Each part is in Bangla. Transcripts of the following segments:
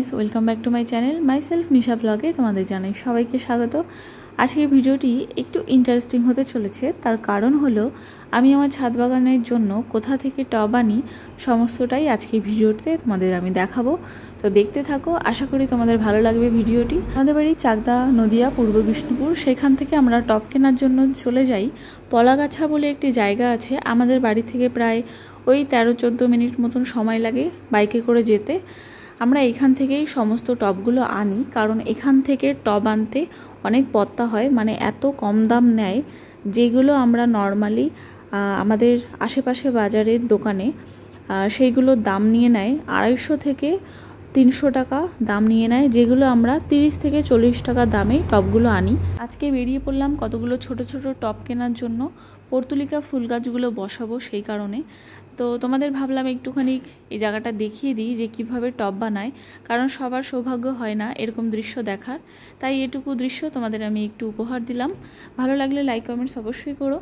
Guys, welcome back to my channel myself Nisha ব্লগে তোমাদের জানাই সবাইকে স্বাগত। আজকের ভিডিওটি একটু ইন্টারেস্টিং হতে চলেছে। তার কারণ হলো আমি আমার ছাদ বাগানের জন্য কোথা থেকে টব আনি সমস্তটাই আজকের ভিডিওতে তোমাদের আমি দেখাবো। তো দেখতে থাকো, আশা করি তোমাদের ভালো লাগবে ভিডিওটি। আমাদের বাড়ি চাকদা, নদিয়া, পূর্ব বিষ্ণুপুর। সেখান থেকে আমরা টব কেনার জন্য চলে যাই পলাগাছা বলে একটি জায়গা আছে। আমাদের বাড়ি থেকে প্রায় ওই 13-14 মিনিট মতন সময় লাগে বাইকে করে যেতে। আমরা এখান থেকেই সমস্ত টবগুলো আনি, কারণ এখান থেকে টব আনতে অনেক পত্তা হয়, মানে এত কম দাম নেয় যেগুলো আমরা নর্মালি আমাদের আশেপাশে বাজারের দোকানে সেইগুলোর দাম নিয়ে নেয় 250 থেকে 300 টাকা দাম নিয়ে নেয়, যেগুলো আমরা 30 থেকে 40 টাকা দামে টবগুলো আনি। আজকে বেরিয়ে পড়লাম কতগুলো ছোট ছোট টব কেনার জন্য। পর্তুলিকা ফুল গাছগুলো বসাবো সেই কারণে। তো তোমাদের ভাবলাম একটুখানি এই জায়গাটা দেখিয়ে দিই যে কিভাবে টব বানায়, কারণ সবার সৌভাগ্য হয় না এরকম দৃশ্য দেখার। তাই এটুকু দৃশ্য তোমাদের আমি একটু উপহার দিলাম। ভালো লাগলে লাইক কমেন্টস অবশ্যই করো।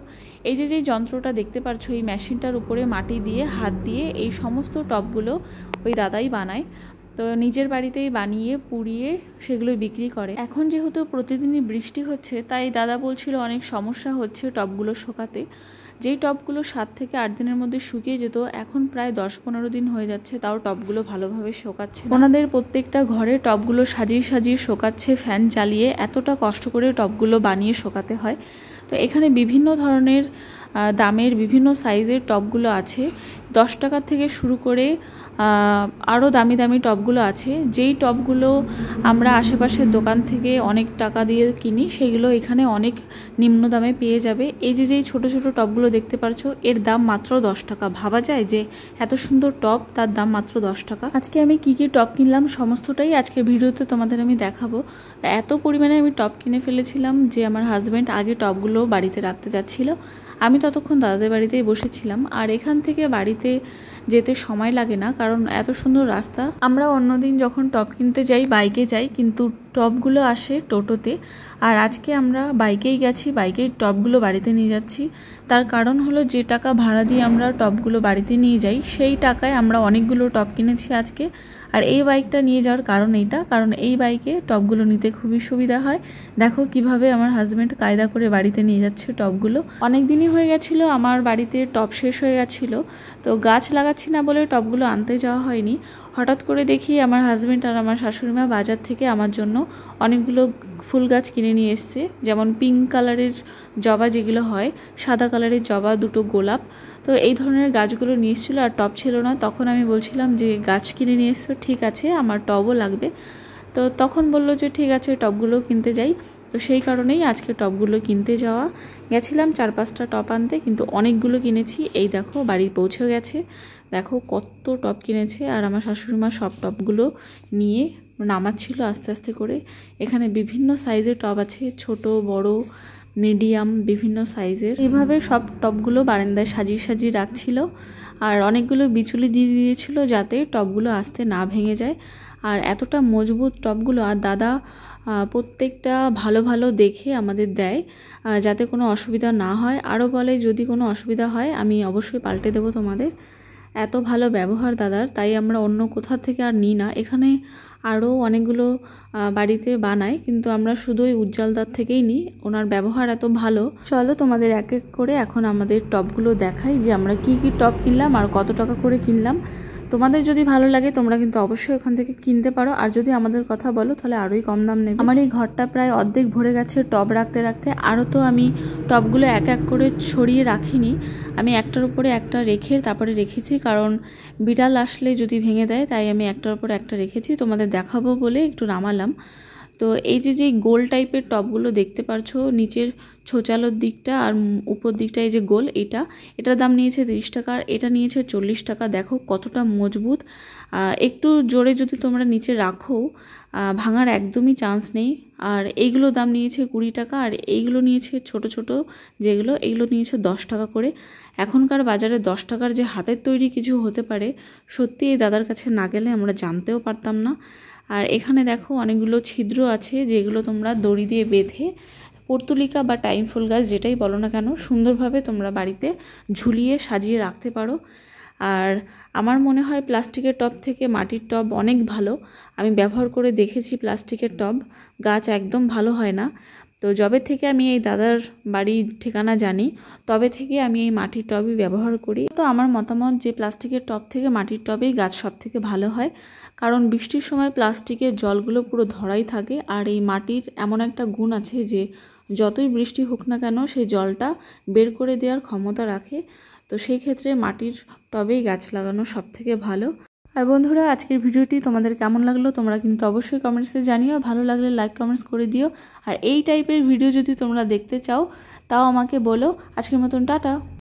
এই যে যন্ত্রটা দেখতে পাচ্ছ, এই মেশিনটার উপরে মাটি দিয়ে হাত দিয়ে এই সমস্ত টবগুলো ওই দাদাই বানায়। তো নিজের বাড়িতেই বানিয়ে পুড়িয়ে সেগুলো বিক্রি করে। এখন যেহেতু প্রতিদিনই বৃষ্টি হচ্ছে, তাই দাদা বলছিল অনেক সমস্যা হচ্ছে টবগুলো শোকাতে। যেই টবগুলো 7 থেকে 8 দিনের মধ্যে শুকিয়ে যেত, এখন প্রায় 10-15 দিন হয়ে যাচ্ছে, তাও টবগুলো ভালোভাবে শোকাচ্ছে। ওনাদের প্রত্যেকটা ঘরে টবগুলো সাজিয়ে সাজিয়ে শোকাচ্ছে ফ্যান চালিয়ে। এতটা কষ্ট করে টবগুলো বানিয়ে শোকাতে হয়। তো এখানে বিভিন্ন ধরনের দামের বিভিন্ন সাইজের টবগুলো আছে। 10 টাকা থেকে শুরু করে আরও দামি দামি টবগুলো আছে। যেই টবগুলো আমরা আশেপাশের দোকান থেকে অনেক টাকা দিয়ে কিনি, সেগুলো এখানে অনেক নিম্ন দামে পেয়ে যাবে। এই যেই ছোট ছোট টবগুলো দেখতে পাচ্ছ, এর দাম মাত্র 10 টাকা। ভাবা যায় যে এত সুন্দর টব, তার দাম মাত্র 10 টাকা। আজকে আমি কি কি টব কিনলাম সমস্তটাই আজকের ভিডিওতে তোমাদের আমি দেখাবো। এত পরিমাণে আমি টব কিনে ফেলেছিলাম যে আমার হাজব্যান্ড আগে টবগুলো বাড়িতে রাখতে যাচ্ছিল, আমি ততক্ষণ দাদাদের বাড়িতেই বসেছিলাম। আর এখান থেকে বাড়িতে যেতে সময় লাগে না, কারণ এত সুন্দর রাস্তা। আমরা অন্যদিন যখন টব কিনতে যাই বাইকে যাই, কিন্তু টবগুলো আসে টোটোতে। আর আজকে আমরা বাইকেই গেছি, বাইকেই টবগুলো বাড়িতে নিয়ে যাচ্ছি। তার কারণ হলো যে টাকা ভাড়া দিয়ে আমরা টবগুলো বাড়িতে নিয়ে যাই, সেই টাকায় আমরা অনেকগুলো টব কিনেছি আজকে। আর এই বাইকটা নিয়ে যাওয়ার কারণ এইটা, কারণ এই বাইকে টবগুলো নিতে খুবই সুবিধা হয়। দেখো কিভাবে আমার হাজব্যান্ড কায়দা করে বাড়িতে নিয়ে যাচ্ছে টবগুলো। অনেক দিনই হয়ে গেছিলো আমার বাড়িতে টব শেষ হয়ে গেছিলো, তো গাছ লাগাচ্ছি না বলে টবগুলো আনতে যাওয়া হয়নি। হঠাৎ করে দেখি আমার হাজব্যান্ড আর আমার শাশুড়িমা বাজার থেকে আমার জন্য অনেকগুলো ফুল গাছ কিনে নিয়ে এসছে, যেমন পিঙ্ক কালারের জবা যেগুলো হয়, সাদা কালারের জবা, 2টো গোলাপ। তো এই ধরনের গাছগুলো নিয়ে এসেছিলো, আর টব ছিল না। তখন আমি বলছিলাম যে গাছ কিনে নিয়ে এসছো, ঠিক আছে, আমার টবও লাগবে। তো তখন বললো যে ঠিক আছে, টবগুলো কিনতে যাই। তো সেই কারণেই আজকে টবগুলো কিনতে যাওয়া। গেছিলাম 4-5টা টব আনতে, কিন্তু অনেকগুলো কিনেছি। এই দেখো বাড়ি পৌঁছে গেছে, দেখো কত টব কিনেছে। আর আমার শাশুড়িমা সব টবগুলো নিয়ে নামাচ্ছিল আস্তে আস্তে করে। এখানে বিভিন্ন সাইজের টব আছে, ছোট বড় মিডিয়াম বিভিন্ন সাইজের। এইভাবে সব টবগুলো বারান্দায় সাজিয়ে সাজিয়ে রাখছিল। আর অনেকগুলো বিচুলি দিয়ে দিয়েছিল যাতে টবগুলো আস্তে না ভেঙে যায়। আর এতটা মজবুত টবগুলো, আর দাদা প্রত্যেকটা ভালো ভালো দেখে আমাদের দেয় যাতে কোনো অসুবিধা না হয়। আরও বলে যদি কোনো অসুবিধা হয় আমি অবশ্যই পাল্টে দেবো তোমাদের। এত ভালো ব্যবহার দাদার, তাই আমরা অন্য কোথা থেকে আর নিই না। এখানে আরও অনেকগুলো বাড়িতে বানায়, কিন্তু আমরা শুধু ওই উজ্জ্বলদার থেকেই নিই, ওনার ব্যবহার এত ভালো। চলো তোমাদের এক এক করে এখন আমাদের টবগুলো দেখাই যে আমরা কি কি টব কিনলাম আর কত টাকা করে কিনলাম। তোমাদের যদি ভালো লাগে তোমরা কিন্তু অবশ্যই ওখান থেকে কিনতে পারো, আর যদি আমাদের কথা বলো তাহলে আরোই কম দাম নেবে। আমার এই ঘরটা প্রায় অর্ধেক ভরে গেছে টব রাখতে রাখতে। আরও তো আমি টবগুলো এক এক করে ছড়িয়ে রাখিনি, আমি একটার উপরে একটা রেখে তারপরে রেখেছি, কারণ বিড়াল আসলে যদি ভেঙে দেয়, তাই আমি একটার উপরে একটা রেখেছি। তোমাদের দেখাবো বলে একটু নামালাম। তো এই যে গোল টাইপের টবগুলো দেখতে পারছো, নিচের ছোচালোর দিকটা আর উপর দিকটা এই যে গোল, এটার দাম নিয়েছে 30 টাকা, আর এটা নিয়েছে 40 টাকা। দেখো কতটা মজবুত। একটু জোরে যদি তোমরা নিচে রাখো ভাঙার একদমই চান্স নেই। আর এইগুলো দাম নিয়েছে 20 টাকা, আর এইগুলো নিয়েছে ছোট ছোট যেগুলো, এইগুলো নিয়েছে 10 টাকা করে। এখনকার বাজারে 10 টাকার যে হাতের তৈরি কিছু হতে পারে, সত্যি এই দাদার কাছে না গেলে আমরা জানতেও পারতাম না। আর এখানে দেখো অনেকগুলো ছিদ্র আছে, যেগুলো তোমরা দড়ি দিয়ে বেঁধে পর্তুলিকা বা টাইম ফুল গাছ যেটাই বলো না কেন, সুন্দরভাবে তোমরা বাড়িতে ঝুলিয়ে সাজিয়ে রাখতে পারো। আর আমার মনে হয় প্লাস্টিকের টব থেকে মাটির টব অনেক ভালো। আমি ব্যবহার করে দেখেছি প্লাস্টিকের টব, গাছ একদম ভালো হয় না। তো যবে থেকে আমি এই দাদার বাড়ির ঠিকানা জানি তবে থেকে আমি এই মাটির টবই ব্যবহার করি। তো আমার মতামত যে প্লাস্টিকের টব থেকে মাটির টবেই গাছ সব থেকে ভালো হয়, কারণ বৃষ্টির সময় প্লাস্টিকের জলগুলো পুরো ধরাই থাকে। আর এই মাটির এমন একটা গুণ আছে যে যতই বৃষ্টি হোক না কেন সেই জলটা বের করে দেওয়ার ক্ষমতা রাখে। তো সেই ক্ষেত্রে মাটির টবেই গাছ লাগানো সব থেকে ভালো। আর বন্ধুরা, আজকের ভিডিওটি তোমাদের কেমন লাগলো তোমরা কিন্তু অবশ্যই কমেন্টসে জানিও। ভালো লাগলে লাইক কমেন্টস করে দিও। আর এই টাইপের ভিডিও যদি তোমরা দেখতে চাও তাও আমাকে বলো। আজকের মতন টাটা।